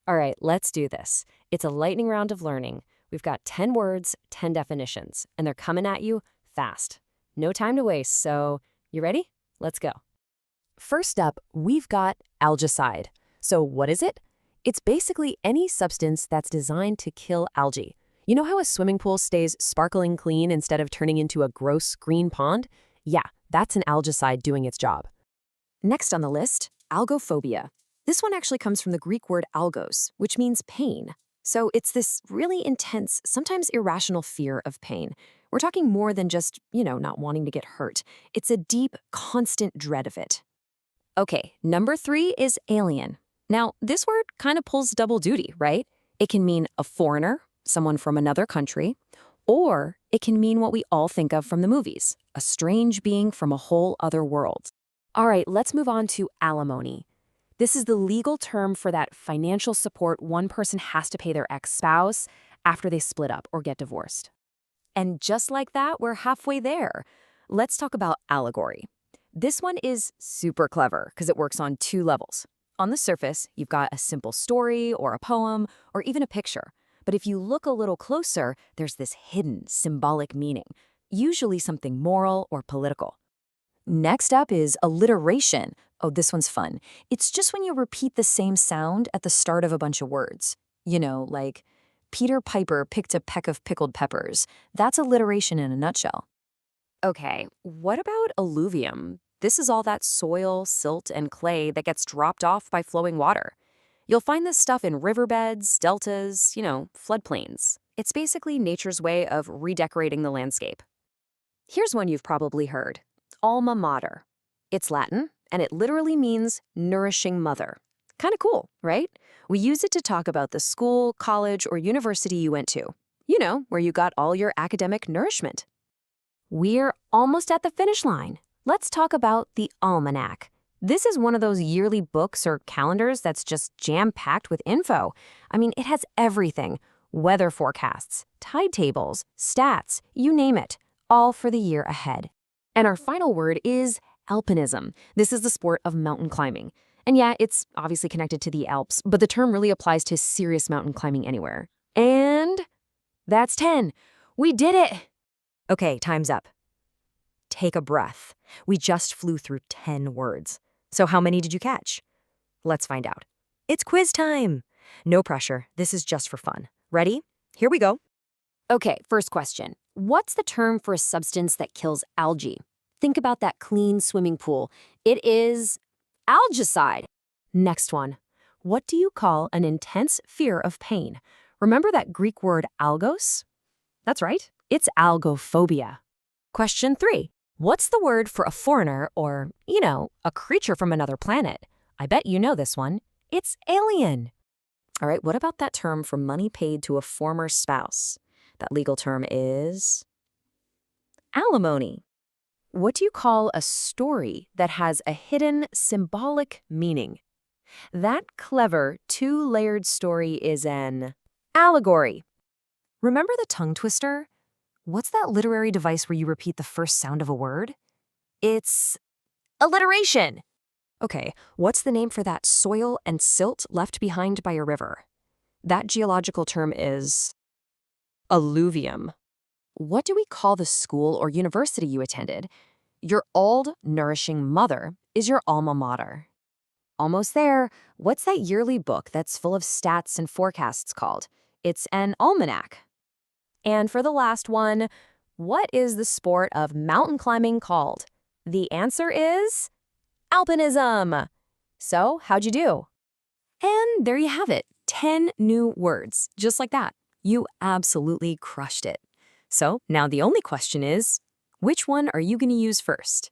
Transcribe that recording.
All right, let's do this. It's a lightning round of learning. We've got 10 words, 10 definitions, and they're coming at you fast. No time to waste, so you ready? Let's go. First up, we've got algicide. So what is it? It's basically any substance that's designed to kill algae. You know how a swimming pool stays sparkling clean instead of turning into a gross green pond? Yeah, that's an algicide doing its job. Next on the list, algophobia. This one actually comes from the Greek word algos, which means pain. So it's this really intense, sometimes irrational fear of pain. We're talking more than just, not wanting to get hurt. It's a deep, constant dread of it. Okay, number 3 is alien. Now, this word kind of pulls double duty, right? It can mean a foreigner, someone from another country, or it can mean what we all think of from the movies, a strange being from a whole other world. All right, let's move on to alimony. This is the legal term for that financial support one person has to pay their ex-spouse after they split up or get divorced. And just like that, we're halfway there. Let's talk about allegory. This one is super clever because it works on 2 levels. On the surface, you've got a simple story or a poem or even a picture. But if you look a little closer, there's this hidden symbolic meaning, usually something moral or political. Next up is alliteration. Oh, this one's fun. It's just when you repeat the same sound at the start of a bunch of words. Like Peter Piper picked a peck of pickled peppers. That's alliteration in a nutshell. Okay, what about alluvium? This is all that soil, silt, and clay that gets dropped off by flowing water. You'll find this stuff in riverbeds, deltas, floodplains. It's basically nature's way of redecorating the landscape. Here's one you've probably heard. Alma mater. It's Latin, and it literally means nourishing mother. Kind of cool, right? We use it to talk about the school, college, or university you went to. Where you got all your academic nourishment. We're almost at the finish line. Let's talk about the almanac. This is one of those yearly books or calendars that's just jam-packed with info. It has everything. Weather forecasts, tide tables, stats, you name it, all for the year ahead. And our final word is alpinism. This is the sport of mountain climbing. And yeah, it's obviously connected to the Alps, but the term really applies to serious mountain climbing anywhere. And that's 10. We did it! Okay, time's up. Take a breath. We just flew through 10 words. So how many did you catch? Let's find out. It's quiz time. No pressure. This is just for fun. Ready? Here we go. Okay, first question. What's the term for a substance that kills algae? Think about that clean swimming pool. It is algicide. Next one. What do you call an intense fear of pain? Remember that Greek word algos? That's right. It's algophobia. Question 3. What's the word for a foreigner or, a creature from another planet? I bet you know this one. It's alien. All right, what about that term for money paid to a former spouse? That legal term is alimony. What do you call a story that has a hidden symbolic meaning? That clever 2-layered story is an allegory. Remember the tongue twister? What's that literary device where you repeat the first sound of a word? It's alliteration. Okay, what's the name for that soil and silt left behind by a river? That geological term is alluvium. What do we call the school or university you attended? Your old, nourishing mother is your alma mater. Almost there. What's that yearly book that's full of stats and forecasts called? It's an almanac. And for the last one, what is the sport of mountain climbing called? The answer is alpinism. So, how'd you do? And there you have it, 10 new words, just like that. You absolutely crushed it. So now the only question is, which one are you going to use first?